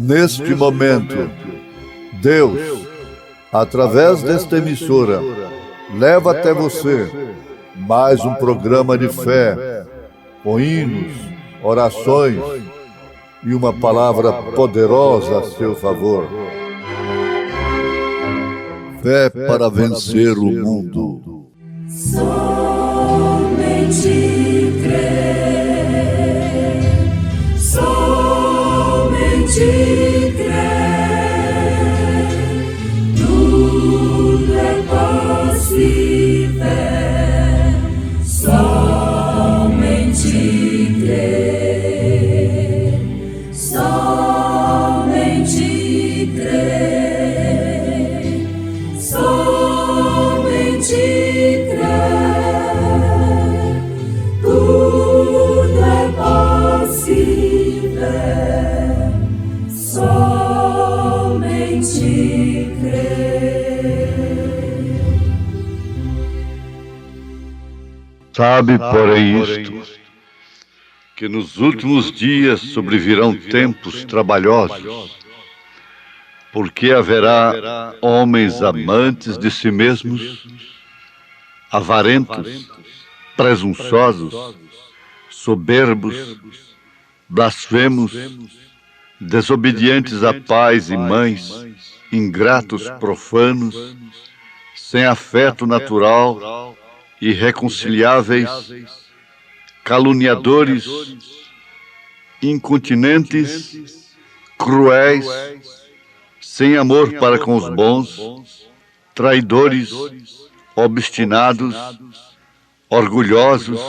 Neste momento, Deus, através desta emissora, leva até você mais um programa de fé, com hinos, orações e uma palavra poderosa a seu favor. Fé para vencer o mundo. Somente crer, somente crer, tudo é possível, somente crer, somente crer, somente crer, tudo é possível, somente crer. Sabe, porém, isto, que nos últimos dias sobrevirão tempos trabalhosos, porque haverá homens amantes de si mesmos, avarentos, presunçosos, soberbos, blasfemos, desobedientes a pais e mães, ingratos, profanos, sem afeto natural, irreconciliáveis, caluniadores, incontinentes, cruéis, sem amor para com os bons, traidores, obstinados, orgulhosos,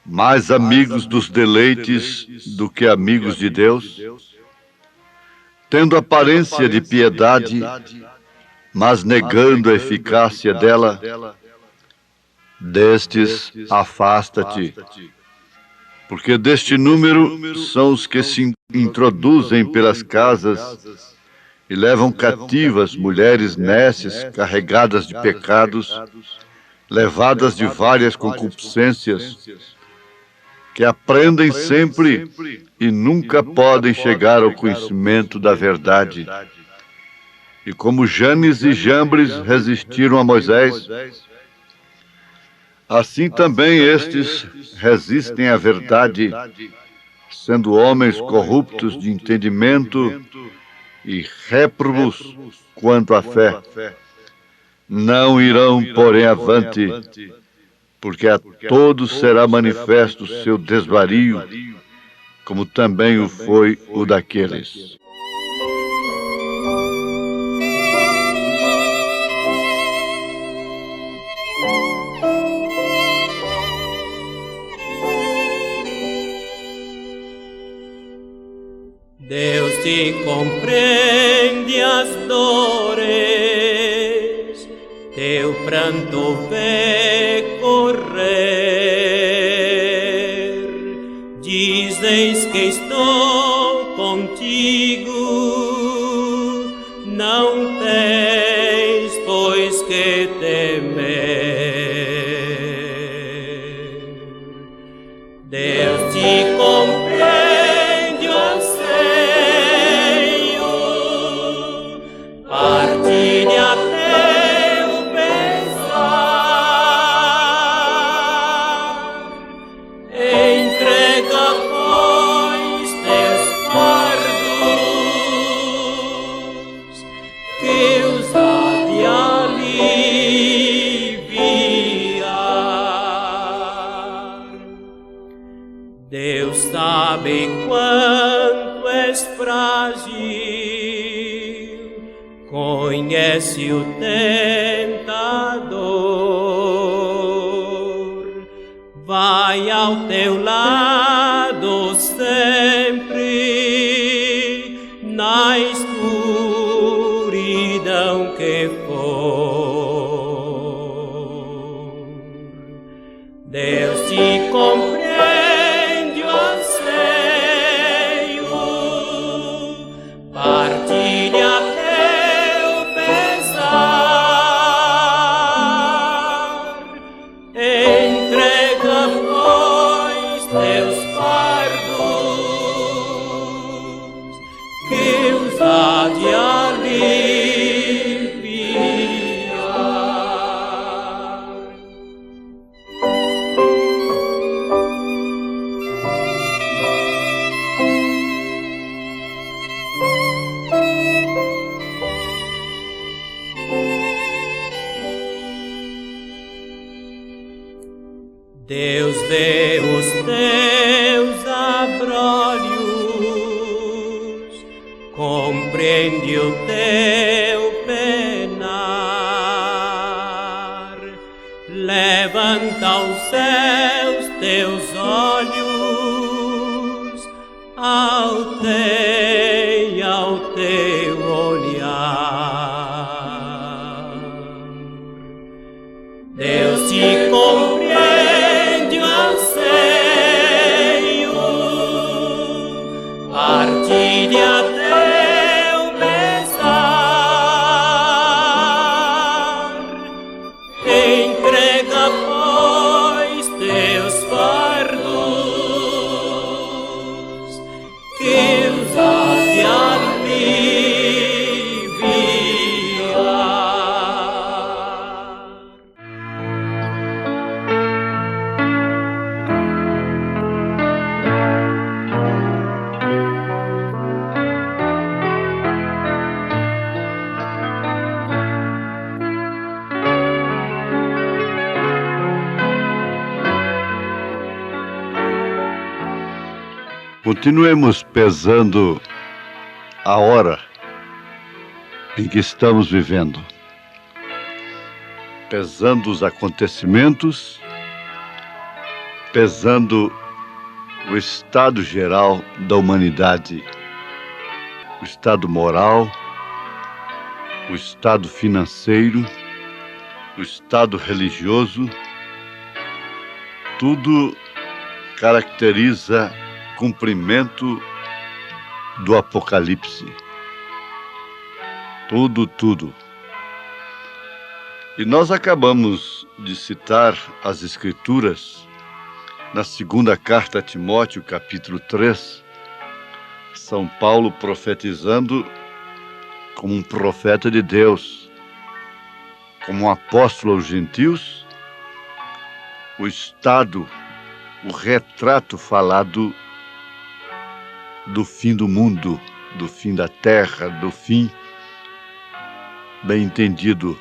mais amigos dos deleites do que amigos de Deus, tendo aparência de piedade, mas negando a eficácia dela. Destes, afasta-te, porque deste número são os que se introduzem pelas casas e levam cativas mulheres nécias carregadas de pecados, levadas de várias concupiscências, que aprendem sempre e nunca podem chegar ao conhecimento da verdade. E como Janes e Jambres resistiram a Moisés, assim também estes resistem à verdade, sendo homens corruptos de entendimento e réprobos quanto à fé. Não irão, porém, avante, porque a todos será manifesto o seu desvario, como também o foi o daqueles. Deus te compreende as dores, teu pranto vê correr. Dizes que estou contigo, não tens, pois, que temer. Deus te compreende. Deus sabe quanto és frágil, conhece o tentador, vai ao teu lado sempre, na escuridão que for. Deus te compreende. vê os teus abrolhos, compreende o teu penar, levanta aos céus teus olhos, alteia o teu olhar. Deus te compreende o anseio, partilha teu pesar, entrega, pois, teus fardos, que os há de aliviar. Continuemos pesando a hora em que estamos vivendo, pesando os acontecimentos, pesando o estado geral da humanidade, o estado moral, o estado financeiro, o estado religioso. Tudo caracteriza cumprimento do Apocalipse. Tudo. E nós acabamos de citar as Escrituras na segunda carta a Timóteo, capítulo 3, São Paulo profetizando como um profeta de Deus, como um apóstolo aos gentios, o estado, o retrato falado do fim do mundo, do fim da terra, do fim, bem entendido,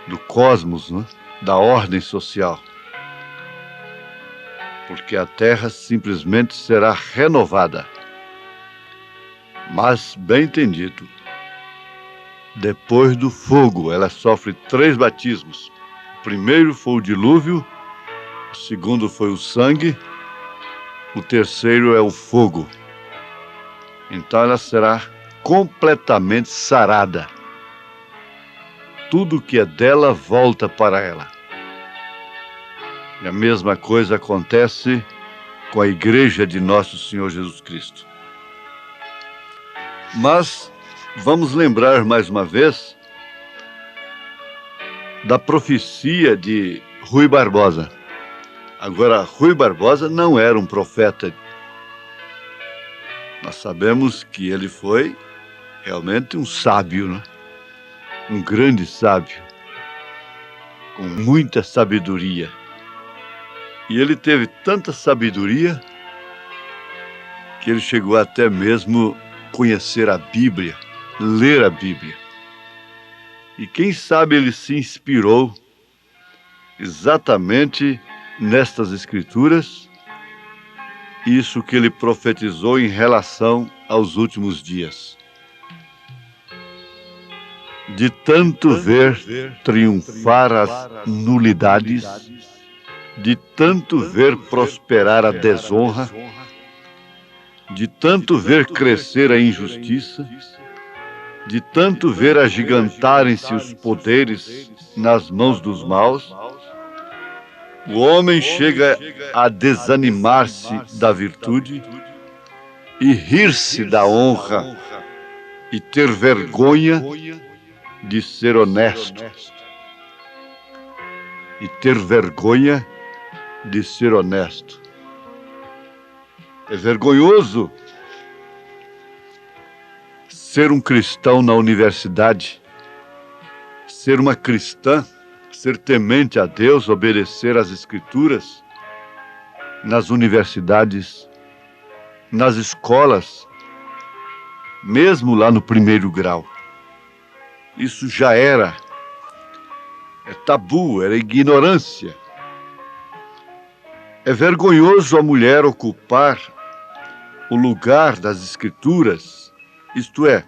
do cosmos, né? Da ordem social. Porque a terra simplesmente será renovada. Mas, bem entendido, depois do fogo, ela sofre 3 batismos. O primeiro foi o dilúvio, o segundo foi o sangue, o terceiro é o fogo. Então ela será completamente sarada. Tudo que é dela volta para ela. E a mesma coisa acontece com a igreja de nosso Senhor Jesus Cristo. Mas vamos lembrar mais uma vez da profecia de Rui Barbosa. Agora, Rui Barbosa não era um profeta. Nós sabemos que ele foi realmente um sábio, né? Um grande sábio, com muita sabedoria. E ele teve tanta sabedoria que ele chegou até mesmo conhecer a Bíblia, ler a Bíblia. E quem sabe ele se inspirou exatamente nestas Escrituras, isso que ele profetizou em relação aos últimos dias. De tanto ver triunfar as nulidades, de tanto ver prosperar a desonra, de tanto ver crescer a injustiça, de tanto ver agigantarem-se os poderes nas mãos dos maus, o homem chega a desanimar-se da virtude e rir-se da honra e ter vergonha de ser honesto. E ter vergonha de ser honesto. É vergonhoso ser um cristão na universidade, ser uma cristã, ser temente a Deus, obedecer às Escrituras, nas universidades, nas escolas, mesmo lá no primeiro grau. Isso já era tabu, era ignorância. É vergonhoso a mulher ocupar o lugar das Escrituras, isto é,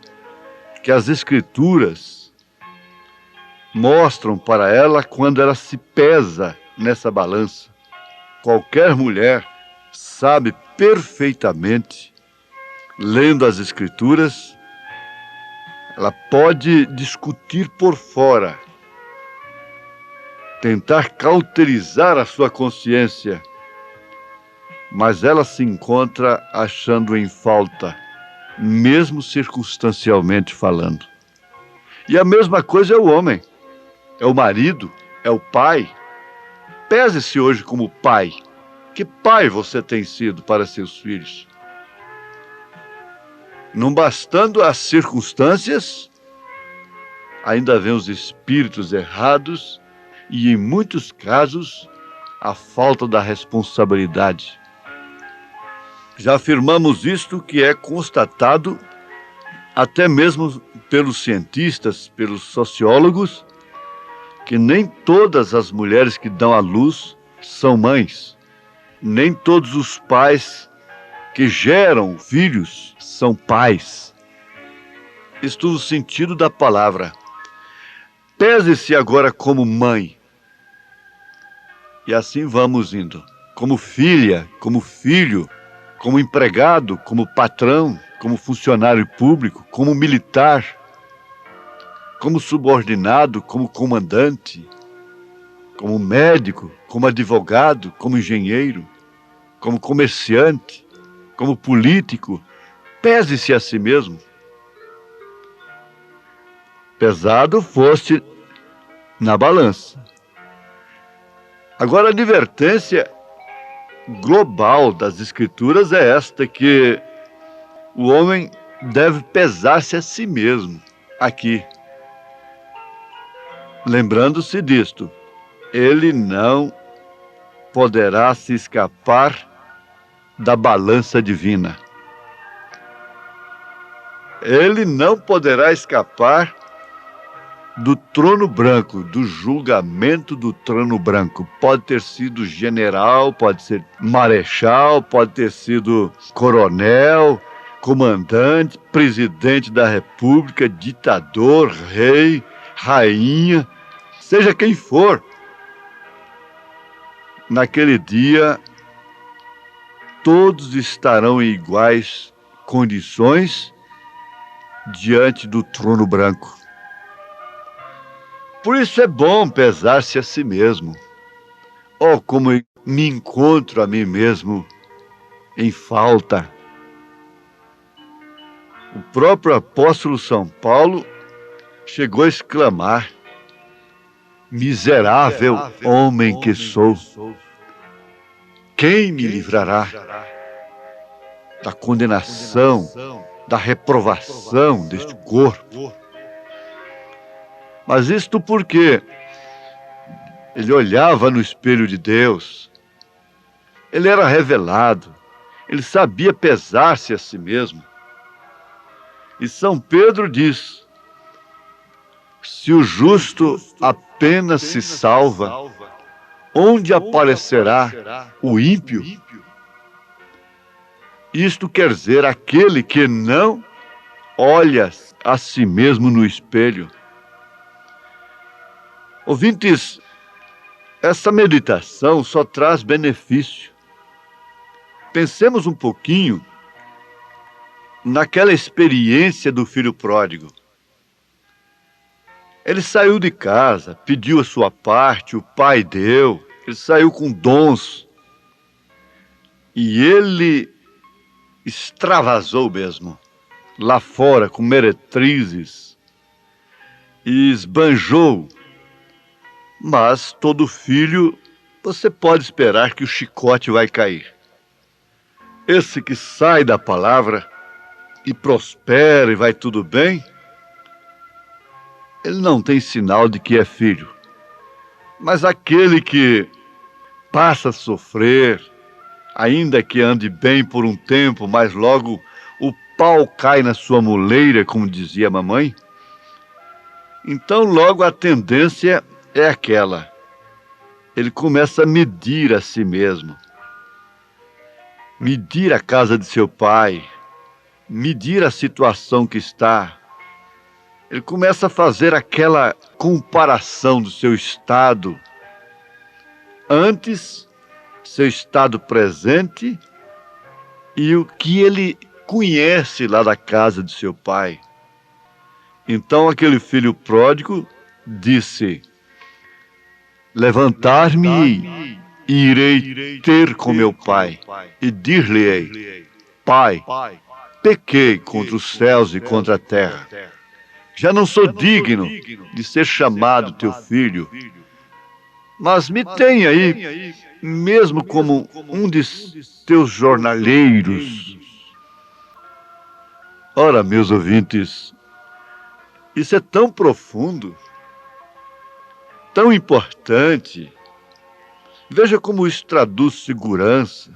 que as Escrituras mostram para ela quando ela se pesa nessa balança. Qualquer mulher sabe perfeitamente, lendo as Escrituras, ela pode discutir por fora, tentar cauterizar a sua consciência, mas ela se encontra achando em falta, mesmo circunstancialmente falando. E a mesma coisa é o homem, é o marido, é o pai. Pese-se hoje como pai. Que pai você tem sido para seus filhos? Não bastando as circunstâncias, ainda vem os espíritos errados e, em muitos casos, a falta da responsabilidade. Já afirmamos isto, que é constatado até mesmo pelos cientistas, pelos sociólogos, que nem todas as mulheres que dão à luz são mães. Nem todos os pais que geram filhos são pais. Isto no sentido da palavra. Pese-se agora como mãe. E assim vamos indo. Como filha, como filho, como empregado, como patrão, como funcionário público, como militar, como subordinado, como comandante, como médico, como advogado, como engenheiro, como comerciante, como político. Pese-se a si mesmo. Pesado foste na balança. Agora, a advertência global das Escrituras é esta, que o homem deve pesar-se a si mesmo aqui. Lembrando-se disto, ele não poderá se escapar da balança divina. Ele não poderá escapar do trono branco, do julgamento do trono branco. Pode ter sido general, pode ser marechal, pode ter sido coronel, comandante, presidente da república, ditador, rei, rainha, seja quem for. Naquele dia, todos estarão em iguais condições diante do trono branco. Por isso é bom pesar-se a si mesmo. Oh, como eu me encontro a mim mesmo em falta. O próprio apóstolo São Paulo chegou a exclamar: miserável homem que sou, quem me livrará da condenação, da reprovação deste corpo? Mas isto porque ele olhava no espelho de Deus, ele era revelado, ele sabia pesar-se a si mesmo. E São Pedro diz: se o justo apenas se salva, onde aparecerá o ímpio? Isto quer dizer aquele que não olha a si mesmo no espelho. Ouvintes, essa meditação só traz benefício. Pensemos um pouquinho naquela experiência do filho pródigo. Ele saiu de casa, pediu a sua parte, o pai deu, ele saiu com dons. E ele extravasou mesmo, lá fora, com meretrizes, e esbanjou. Mas todo filho, você pode esperar que o chicote vai cair. Esse que sai da palavra e prospera e vai tudo bem, ele não tem sinal de que é filho. Mas aquele que passa a sofrer, ainda que ande bem por um tempo, mas logo o pau cai na sua moleira, como dizia a mamãe, então logo a tendência é aquela. Ele começa a medir a si mesmo. medir a casa de seu pai, medir a situação que está. Ele começa a fazer aquela comparação do seu estado antes, seu estado presente e o que ele conhece lá da casa de seu pai. Então aquele filho pródigo disse: levantar-me e irei ter com meu pai e dir-lhe-ei: Pai, pequei contra os céus e contra a terra. Já não sou digno de ser chamado teu filho, mas me tem aí, mesmo como um de teus jornaleiros. Ora, meus ouvintes, isso é tão profundo, tão importante. Veja como isso traduz segurança.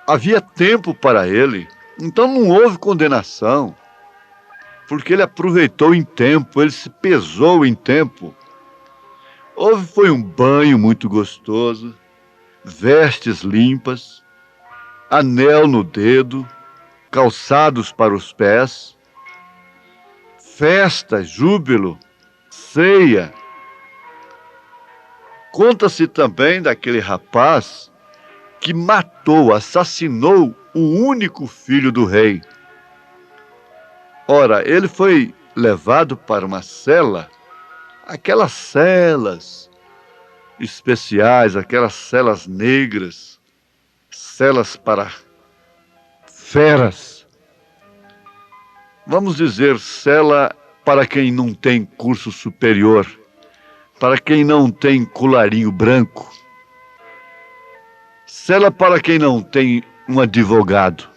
Havia tempo para ele, então não houve condenação, porque ele aproveitou em tempo, ele se pesou em tempo. Foi um banho muito gostoso, vestes limpas, anel no dedo, calçados para os pés, festa, júbilo, ceia. Conta-se também daquele rapaz que matou, assassinou o único filho do rei. Ora, ele foi levado para uma cela, aquelas celas especiais, aquelas celas negras, celas para feras. Vamos dizer, cela para quem não tem curso superior, para quem não tem colarinho branco, cela para quem não tem um advogado.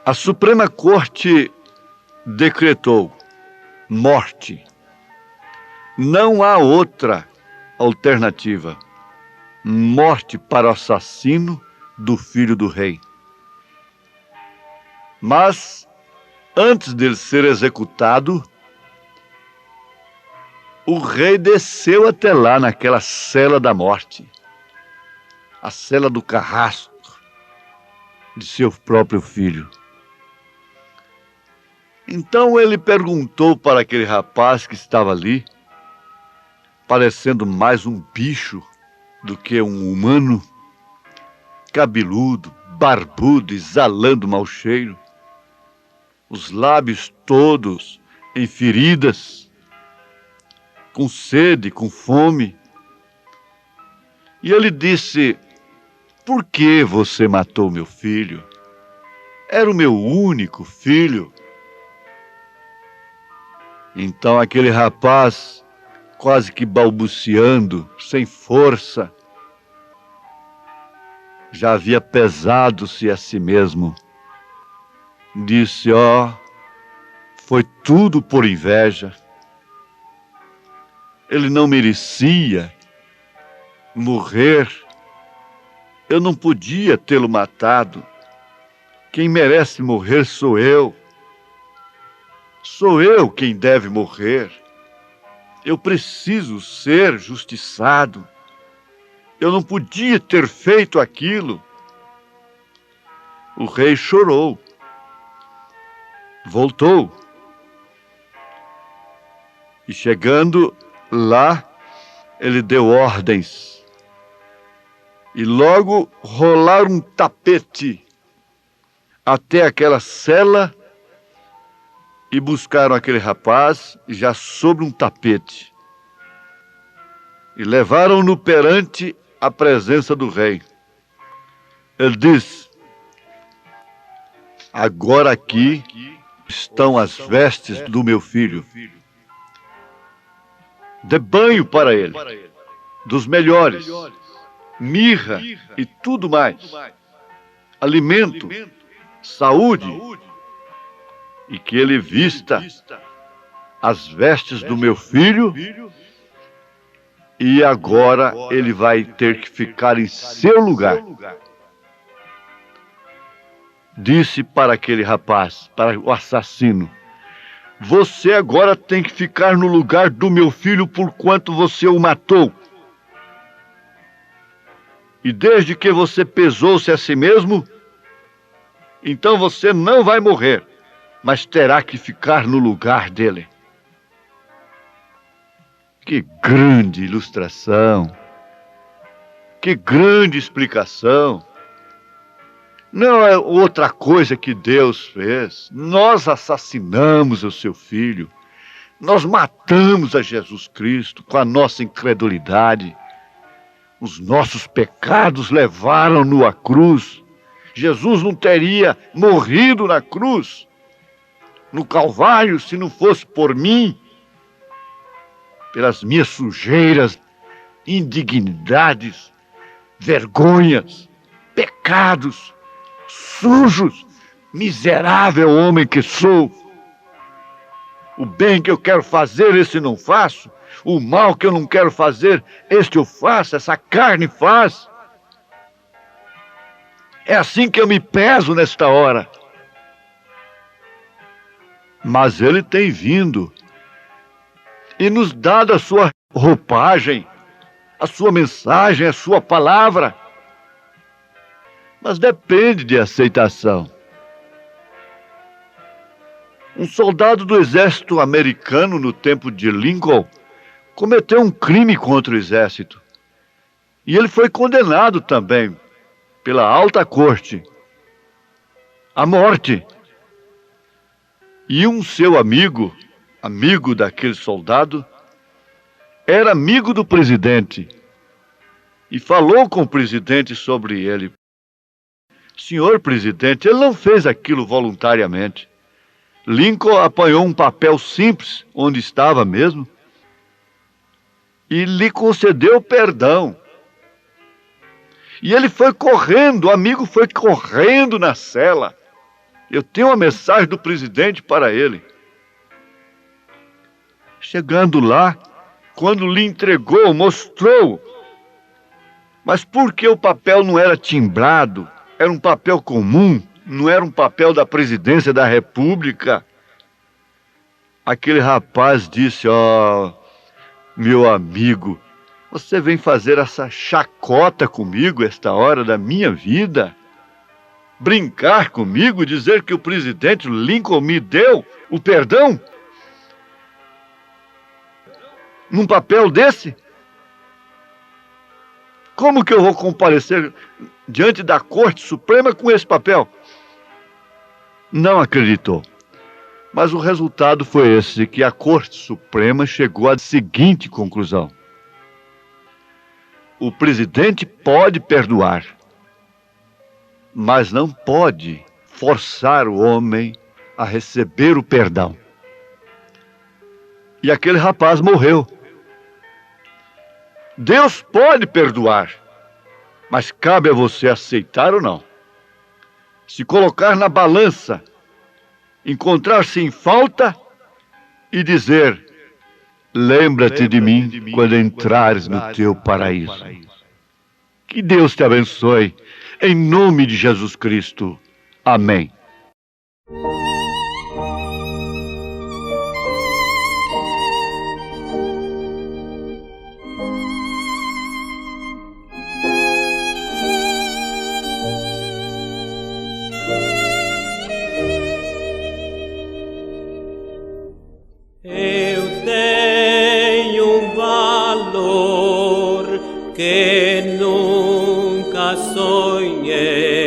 A Suprema Corte decretou morte. Não há outra alternativa. Morte para o assassino do filho do rei. Mas, antes dele ser executado, o rei desceu até lá naquela cela da morte, a cela do carrasco de seu próprio filho. Então ele perguntou para aquele rapaz que estava ali, parecendo mais um bicho do que um humano, cabeludo, barbudo, exalando mau cheiro, os lábios todos em feridas, com sede, com fome. E ele disse: por que você matou meu filho? Era o meu único filho. Então aquele rapaz, quase que balbuciando, sem força, já havia pesado-se a si mesmo. Disse: foi tudo por inveja. Ele não merecia morrer. Eu não podia tê-lo matado. Quem merece morrer sou eu. Sou eu quem deve morrer. Eu preciso ser justiçado. Eu não podia ter feito aquilo. O rei chorou. Voltou. E chegando lá, ele deu ordens. E logo rolaram um tapete até aquela cela e buscaram aquele rapaz já sobre um tapete. E levaram-no perante a presença do rei. Ele disse: agora aqui estão as vestes do meu filho. Dê banho para ele, dos melhores, mirra e tudo mais, alimento, saúde, e que ele vista as vestes do meu filho, e agora ele vai ter que ficar em seu lugar. Disse para aquele rapaz, para o assassino: você agora tem que ficar no lugar do meu filho porquanto você o matou. E desde que você pesou-se a si mesmo, então você não vai morrer, mas terá que ficar no lugar dele. Que grande ilustração! Que grande explicação! Não é outra coisa que Deus fez. Nós assassinamos o seu filho. Nós matamos a Jesus Cristo com a nossa incredulidade. Os nossos pecados levaram-no à cruz. Jesus não teria morrido na cruz, no Calvário, se não fosse por mim, pelas minhas sujeiras, indignidades, vergonhas, pecados, sujos, miserável homem que sou. O bem que eu quero fazer, esse não faço. O mal que eu não quero fazer, este eu faço, essa carne faz. É assim que eu me peso nesta hora. Mas ele tem vindo e nos dado a sua roupagem, a sua mensagem, a sua palavra. Mas depende de aceitação. Um soldado do exército americano no tempo de Lincoln cometeu um crime contra o exército. E ele foi condenado também pela alta corte à morte. E um seu amigo daquele soldado, era amigo do presidente e falou com o presidente sobre ele. Senhor presidente, ele não fez aquilo voluntariamente. Lincoln apanhou um papel simples, onde estava mesmo, e lhe concedeu perdão. E ele foi correndo, o amigo foi correndo na cela. Eu tenho uma mensagem do presidente para ele. Chegando lá, quando lhe entregou, mostrou. Mas porque o papel não era timbrado, era um papel comum, não era um papel da presidência da República, aquele rapaz disse: meu amigo, você vem fazer essa chacota comigo esta hora da minha vida? Brincar comigo, dizer que o presidente Lincoln me deu o perdão? Num papel desse? Como que eu vou comparecer diante da Corte Suprema com esse papel? Não acreditou. Mas o resultado foi esse, que a Corte Suprema chegou à seguinte conclusão: o presidente pode perdoar, mas não pode forçar o homem a receber o perdão. E aquele rapaz morreu. Deus pode perdoar, mas cabe a você aceitar ou não. Se colocar na balança, encontrar-se em falta e dizer: lembra-te de mim quando entrares no teu paraíso. Que Deus te abençoe, em nome de Jesus Cristo. Amém. Eu tenho um valor que nunca sonhei,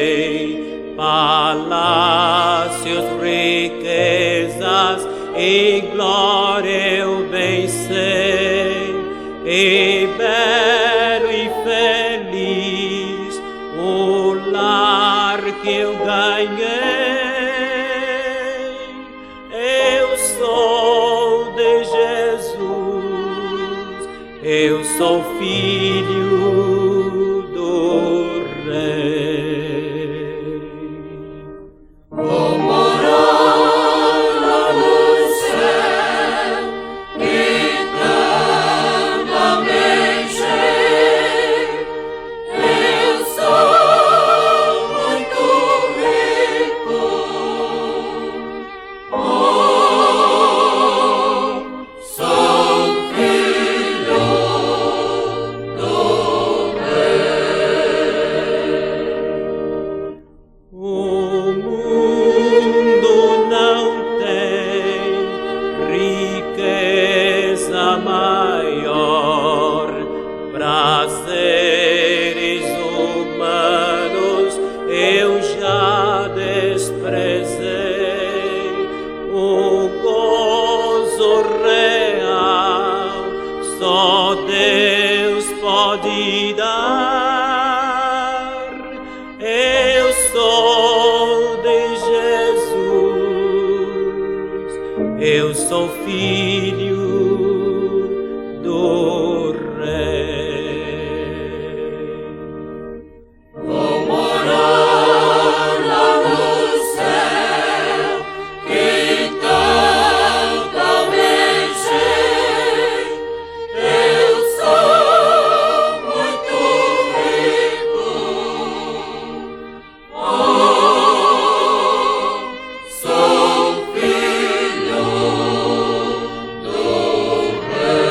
palácios, riquezas e glória eu bem sei, e belo e feliz o lar que eu ganhei. Eu sou de Jesus, eu sou filho do Rei. Vou morar lá no céu, eternamente. Eu sou muito rico. Sou filho do eu sou filho do Rei. Vou morar lá no céu, que tanto almejei. Eu sou muito rico. Oh, sou filho do Rei.